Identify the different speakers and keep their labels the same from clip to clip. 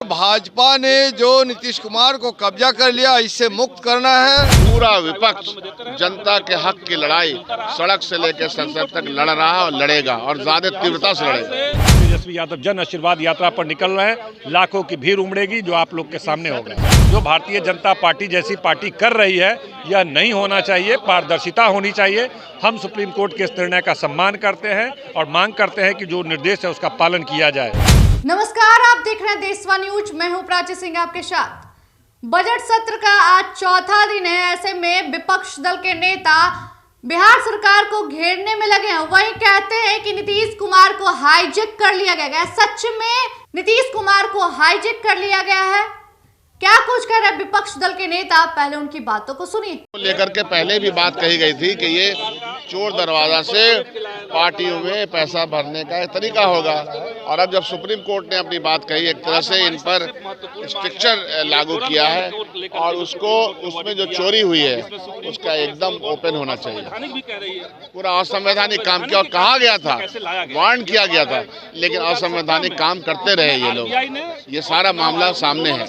Speaker 1: भाजपा ने जो नीतीश कुमार को कब्जा कर लिया, इससे मुक्त करना है।
Speaker 2: पूरा विपक्ष जनता के हक की लड़ाई सड़क से लेकर संसद तक लड़ रहा है और लड़ेगा, और ज्यादा तीव्रता से लड़ेगा।
Speaker 3: तेजस्वी यादव जन आशीर्वाद यात्रा पर निकल रहे हैं। लाखों की भीड़ उमड़ेगी, जो आप लोग के सामने होगा। जो भारतीय जनता पार्टी जैसी पार्टी कर रही है, यह नहीं होना चाहिए। पारदर्शिता होनी चाहिए। हम सुप्रीम कोर्ट के इस निर्णय का सम्मान करते हैं और मांग करते हैं कि जो निर्देश है उसका पालन किया जाए।
Speaker 4: नमस्कार, आप देख रहे हैं देशवा न्यूज। मैं हूं प्राची सिंह आपके साथ। बजट सत्र का आज चौथा दिन है। ऐसे में विपक्ष दल के नेता बिहार सरकार को घेरने में लगे हैं। वहीं कहते हैं कि नीतीश कुमार को हाईजैक कर लिया गया है। सच में नीतीश कुमार को हाईजैक कर लिया गया है? क्या कुछ कह रहे विपक्ष दल के नेता, पहले उनकी बातों को सुनिए।
Speaker 2: लेकर के पहले भी बात कही गई थी कि ये चोर दरवाजा से पार्टियों में पैसा भरने का एक तरीका होगा, और अब जब सुप्रीम कोर्ट ने अपनी बात कही, एक तरह से इन पर स्ट्रिक्चर लागू किया है, और उसमें जो चोरी हुई है उसका एकदम ओपन होना चाहिए। पूरा असंवैधानिक काम किया, और कहा गया था, वार्न किया गया था, लेकिन असंवैधानिक काम करते रहे ये लोग। ये सारा मामला सामने है।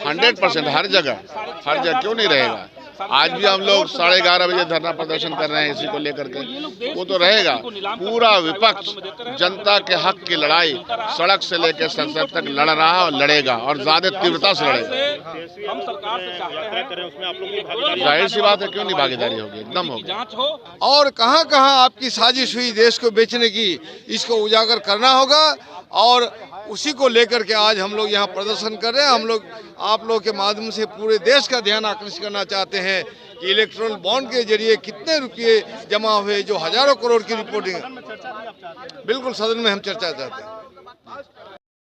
Speaker 2: 100% हर जगह क्यों नहीं रहेगा। आज भी हम लोग 11:30 बजे धरना प्रदर्शन कर रहे हैं इसी को लेकर के। वो तो रहेगा। पूरा विपक्ष जनता के हक की लड़ाई सड़क से लेकर संसद तक लड़ रहा है और लड़ेगा, और ज्यादा तीव्रता से लड़ेगा। जाहिर सी बात है, क्यों नहीं भागीदारी होगी, एकदम होगी।
Speaker 1: और कहां कहां आपकी साजिश हुई देश को बेचने की, इसको उजागर करना होगा, और उसी को लेकर के आज हम लोग यहाँ प्रदर्शन कर रहे हैं। हम लोग आप लोग के माध्यम से पूरे देश का ध्यान आकर्षित करना चाहते हैं कि इलेक्ट्रल बॉन्ड के जरिए कितने रुपये जमा हुए, जो हजारों करोड़ की रिपोर्टिंग। बिल्कुल सदन में हम चर्चा चाहते हैं।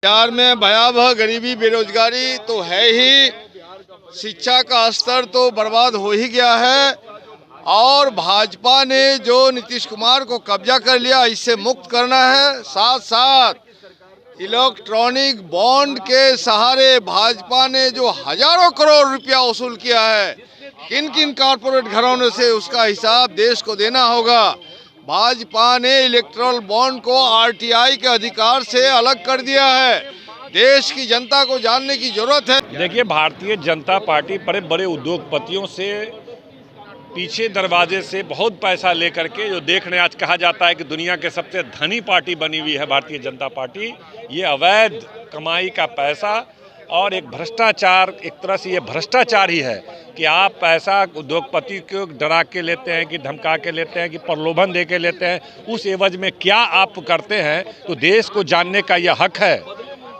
Speaker 1: बिहार में भयावह गरीबी, बेरोजगारी तो है ही, शिक्षा का स्तर तो बर्बाद हो ही गया है, और भाजपा ने जो नीतीश कुमार को कब्जा कर लिया, इससे मुक्त करना है। साथ साथ इलेक्ट्रॉनिक बॉन्ड के सहारे भाजपा ने जो हजारों करोड़ रुपया वसूल किया है, किन किन कॉर्पोरेट घरानों से, उसका हिसाब देश को देना होगा। भाजपा ने इलेक्ट्रल बॉन्ड को आरटीआई के अधिकार से अलग कर दिया है। देश की जनता को जानने की जरूरत है।
Speaker 3: देखिए, भारतीय जनता पार्टी बड़े बड़े उद्योगपतियों से पीछे दरवाजे से बहुत पैसा लेकर के, जो देखने आज कहा जाता है कि दुनिया के सबसे धनी पार्टी बनी हुई है भारतीय जनता पार्टी, ये अवैध कमाई का पैसा और एक भ्रष्टाचार, एक तरह से ये भ्रष्टाचार ही है कि आप पैसा उद्योगपति को डरा के लेते हैं, कि धमका के लेते हैं, कि प्रलोभन दे के लेते हैं। उस एवज में क्या आप करते हैं, तो देश को जानने का यह हक है।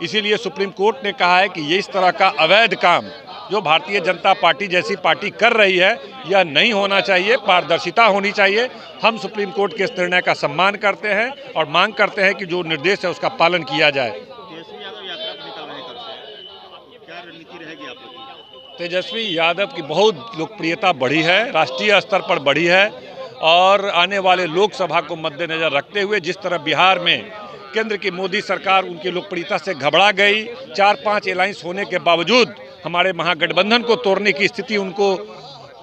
Speaker 3: इसीलिए सुप्रीम कोर्ट ने कहा है कि ये इस तरह का अवैध काम जो भारतीय जनता पार्टी जैसी पार्टी कर रही है, यह नहीं होना चाहिए। पारदर्शिता होनी चाहिए। हम सुप्रीम कोर्ट के इस निर्णय का सम्मान करते हैं और मांग करते हैं कि जो निर्देश है उसका पालन किया जाए। तेजस्वी यादव की बहुत लोकप्रियता बढ़ी है, राष्ट्रीय स्तर पर बढ़ी है, और आने वाले लोकसभा को मद्देनजर रखते हुए जिस तरह बिहार में केंद्र की मोदी सरकार उनकी लोकप्रियता से घबरा गई, 4-5 अलायंस होने के बावजूद हमारे महागठबंधन को तोड़ने की स्थिति उनको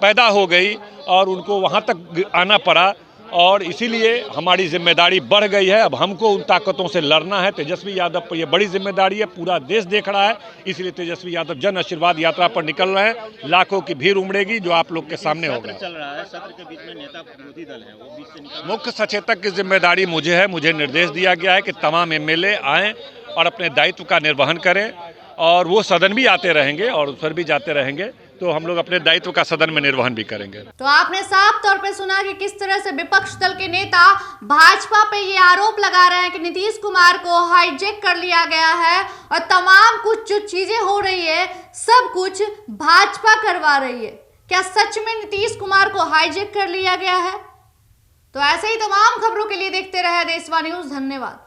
Speaker 3: पैदा हो गई, और उनको वहां तक आना पड़ा, और इसीलिए हमारी जिम्मेदारी बढ़ गई है। अब हमको उन ताकतों से लड़ना है। तेजस्वी यादव पर यह बड़ी जिम्मेदारी है, पूरा देश देख रहा है। इसलिए तेजस्वी यादव जन आशीर्वाद यात्रा पर निकल रहे हैं। लाखों की भीड़ उमड़ेगी, जो आप लोग के सामने होगा।
Speaker 5: चल रहा है सत्र के बीच में नेता विरोधी दल है, वो बीच से निकल।
Speaker 3: मुख्य सचेतक की जिम्मेदारी मुझे है। मुझे निर्देश दिया गया है कि तमाम एमएलए आएँ और अपने दायित्व का निर्वहन करें, और वो सदन भी आते रहेंगे और उधर भी जाते रहेंगे, तो हम लोग अपने दायित्व का सदन में निर्वहन भी करेंगे।
Speaker 4: तो आपने साफ तौर पे सुना कि किस तरह से विपक्ष दल के नेता भाजपा पे ये आरोप लगा रहे हैं कि नीतीश कुमार को हाईजैक कर लिया गया है, और तमाम कुछ जो चीजें हो रही है सब कुछ भाजपा करवा रही है। क्या सच में नीतीश कुमार को हाईजैक कर लिया गया है? तो ऐसे ही तमाम खबरों के लिए देखते रहे देशवा न्यूज। धन्यवाद।